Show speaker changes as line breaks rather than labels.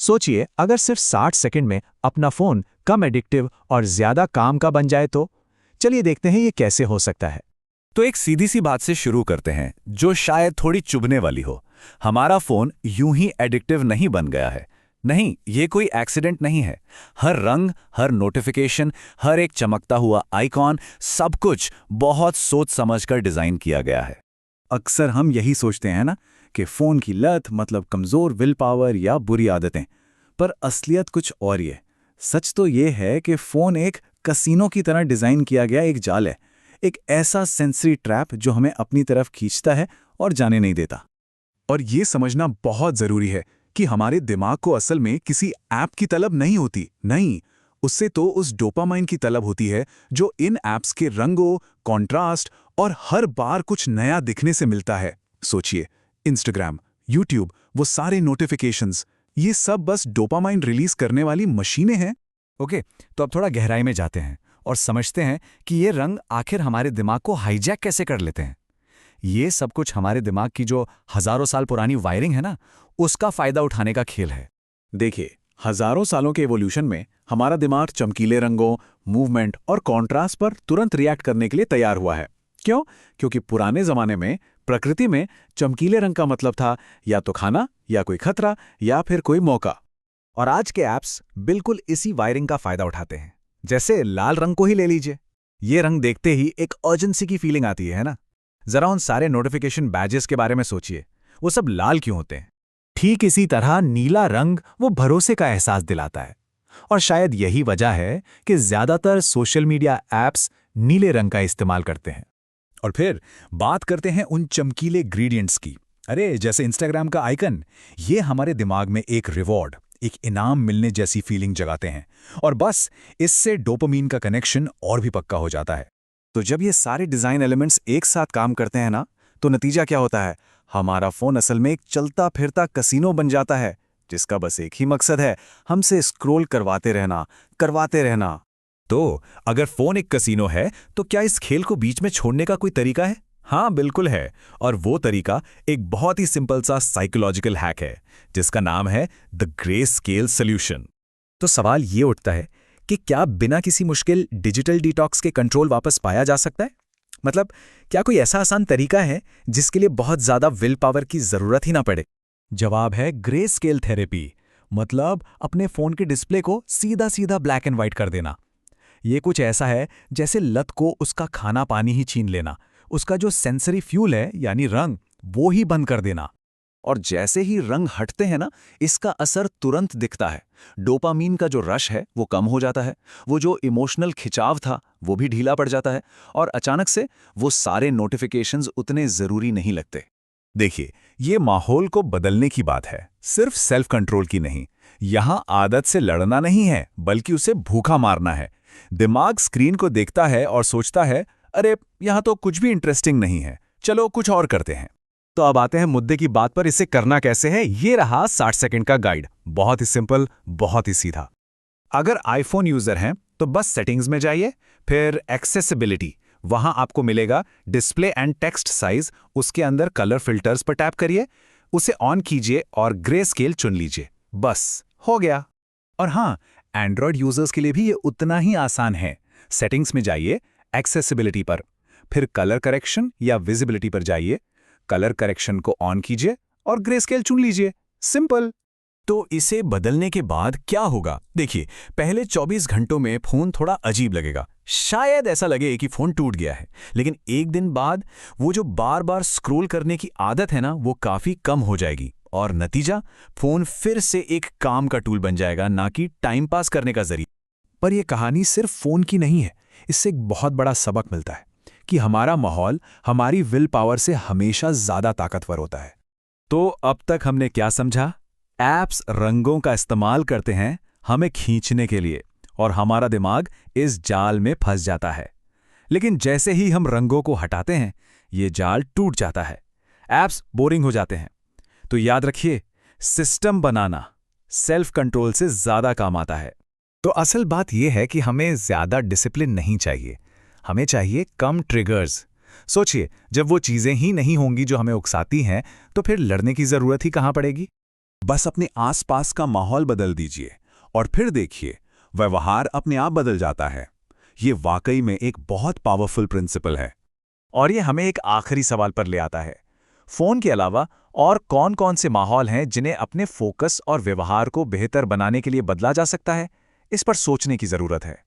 सोचिए अगर सिर्फ 60 सेकंड में अपना फोन कम एडिक्टिव और ज्यादा काम का बन जाए तो। चलिए देखते हैं ये कैसे हो सकता है।
तो एक सीधी सी बात से शुरू करते हैं जो शायद थोड़ी चुभने वाली हो। हमारा फोन यूं ही एडिक्टिव नहीं बन गया है। नहीं, ये कोई एक्सीडेंट नहीं है। हर रंग, हर नोटिफिकेशन, हर एक चमकता हुआ आइकॉन, सब कुछ बहुत सोच समझकर डिजाइन किया गया है।
अक्सर हम यही सोचते हैं ना कि फ़ोन की लत मतलब कमज़ोर विल पावर या बुरी आदतें, पर असलियत कुछ और ये। सच तो ये है कि फ़ोन एक कसीनो की तरह डिज़ाइन किया गया एक जाल है, एक ऐसा सेंसरी ट्रैप जो हमें अपनी तरफ खींचता है और जाने नहीं देता।
और ये समझना बहुत ज़रूरी है कि हमारे दिमाग को असल में किसी ऐप की तलब नहीं होती। नहीं, उससे तो उस डोपामाइन की तलब होती है जो इन ऐप्स के रंगों, कॉन्ट्रास्ट और हर बार कुछ नया दिखने से मिलता है। सोचिए, इंस्टाग्राम, यूट्यूब, वो सारे नोटिफिकेशंस, ये सब बस डोपामाइन रिलीज करने वाली मशीनें हैं।
ओके, तो अब थोड़ा गहराई में जाते हैं और समझते हैं कि ये रंग आखिर हमारे दिमाग को हाईजैक कैसे कर लेते हैं। ये सब कुछ हमारे दिमाग की जो हजारों साल पुरानी वायरिंग है ना, उसका फायदा उठाने का खेल है।
देखिए, हजारों सालों के एवोल्यूशन में हमारा दिमाग चमकीले रंगों, मूवमेंट और कॉन्ट्रास्ट पर तुरंत रिएक्ट करने के लिए तैयार हुआ है। क्यों? क्योंकि पुराने जमाने में प्रकृति में चमकीले रंग का मतलब था या तो खाना, या कोई खतरा, या फिर कोई मौका।
और आज के ऐप्स बिल्कुल इसी वायरिंग का फायदा उठाते हैं। जैसे लाल रंग को ही ले लीजिए। ये रंग देखते ही एक अर्जेंसी की फीलिंग आती है ना? जरा उन सारे नोटिफिकेशन बैजेस के बारे में सोचिए, वो सब लाल क्यों होते हैं?
ठीक इसी तरह नीला रंग वो भरोसे का एहसास दिलाता है। और शायद यही वजह है कि ज्यादातर सोशल मीडिया ऐप्स नीले रंग का इस्तेमाल करते हैं।
और फिर बात करते हैं उन चमकीले ग्रेडियंट्स की। अरे जैसे इंस्टाग्राम का आइकन, ये हमारे दिमाग में एक रिवॉर्ड, एक इनाम मिलने जैसी फीलिंग जगाते हैं। और बस इससे डोपामीन का कनेक्शन और भी पक्का हो जाता है।
तो जब ये सारे डिज़ाइन एलिमेंट्स एक साथ काम करते हैं ना, तो नतीजा क्या होता है? हमारा फ़ोन असल में एक चलता फिरता कसीनो बन जाता है, जिसका बस एक ही मकसद है, हमसे स्क्रॉल करवाते रहना, करवाते रहना।
तो अगर फोन एक कसीनो है, तो क्या इस खेल को बीच में छोड़ने का कोई तरीका है? हाँ, बिल्कुल है। और वो तरीका एक बहुत ही सिंपल सा साइकोलॉजिकल हैक है, जिसका नाम है द ग्रे स्केल सॉल्यूशन। तो सवाल ये उठता है कि क्या बिना किसी मुश्किल डिजिटल डिटॉक्स के कंट्रोल वापस पाया जा सकता है? मतलब क्या कोई ऐसा आसान तरीका है जिसके लिए बहुत ज्यादा विल पावर की जरूरत ही ना पड़े?
जवाब है ग्रे स्केल थेरेपी, मतलब अपने फोन के डिस्प्ले को सीधा सीधा ब्लैक एंड व्हाइट कर देना। ये कुछ ऐसा है जैसे लत को उसका खाना पानी ही छीन लेना, उसका जो सेंसरी फ्यूल है यानी रंग, वो ही बंद कर देना।
और जैसे ही रंग हटते हैं ना, इसका असर तुरंत दिखता है। डोपामीन का जो रश है वो कम हो जाता है, वो जो इमोशनल खिंचाव था वो भी ढीला पड़ जाता है, और अचानक से वो सारे नोटिफिकेशंस उतने ज़रूरी नहीं लगते।
देखिए, ये माहौल को बदलने की बात है, सिर्फ सेल्फ कंट्रोल की नहीं। यहाँ आदत से लड़ना नहीं है, बल्कि उसे भूखा मारना है। दिमाग स्क्रीन को देखता है और सोचता है, अरे यहाँ तो कुछ भी इंटरेस्टिंग नहीं है, चलो कुछ और करते हैं।
तो अब आते हैं मुद्दे की बात पर, इसे करना कैसे है। ये रहा 60 सेकंड का गाइड, बहुत ही सिंपल, बहुत ही सीधा।
अगर आईफोन यूजर हैं तो बस सेटिंग्स में जाइए, फिर एक्सेसिबिलिटी, वहां आपको मिलेगा डिस्प्ले एंड टेक्स्ट साइज, उसके अंदर कलर फिल्टर्स पर टैप करिए, उसे ऑन कीजिए और ग्रे स्केल चुन लीजिए। बस हो गया। और हाँ, एंड्रॉयड यूजर्स के लिए भी ये उतना ही आसान है। सेटिंग्स में जाइए, एक्सेसिबिलिटी पर, फिर कलर करेक्शन या विजिबिलिटी पर जाइए, कलर करेक्शन को ऑन कीजिए और ग्रे स्केल चुन लीजिए। सिंपल।
तो इसे बदलने के बाद क्या होगा? देखिए, पहले 24 घंटों में फोन थोड़ा अजीब लगेगा, शायद ऐसा लगे कि फोन टूट गया है। लेकिन एक दिन बाद वो जो बार बार स्क्रॉल करने की आदत है ना, वो काफी कम हो जाएगी। और नतीजा, फोन फिर से एक काम का टूल बन जाएगा, ना कि टाइम पास करने का जरिया।
पर यह कहानी सिर्फ फोन की नहीं है, इससे एक बहुत बड़ा सबक मिलता है कि हमारा माहौल हमारी विल पावर से हमेशा ज्यादा ताकतवर होता है।
तो अब तक हमने क्या समझा? ऐप्स रंगों का इस्तेमाल करते हैं हमें खींचने के लिए, और हमारा दिमाग इस जाल में फंस जाता है। लेकिन जैसे ही हम रंगों को हटाते हैं, ये जाल टूट जाता है, ऐप्स बोरिंग हो जाते हैं। तो याद रखिए, सिस्टम बनाना सेल्फ कंट्रोल से ज्यादा काम आता है।
तो असल बात यह है कि हमें ज्यादा डिसिप्लिन नहीं चाहिए, हमें चाहिए कम ट्रिगर्स। सोचिए, जब वो चीजें ही नहीं होंगी जो हमें उकसाती हैं, तो फिर लड़ने की जरूरत ही कहां पड़ेगी।
बस अपने आसपास का माहौल बदल दीजिए और फिर देखिए, व्यवहार अपने आप बदल जाता है। ये वाकई में एक बहुत पावरफुल प्रिंसिपल है।
और ये हमें एक आखिरी सवाल पर ले आता है। फोन के अलावा और कौन-कौन से माहौल हैं जिन्हें अपने फोकस और व्यवहार को बेहतर बनाने के लिए बदला जा सकता है? इस पर सोचने की जरूरत है।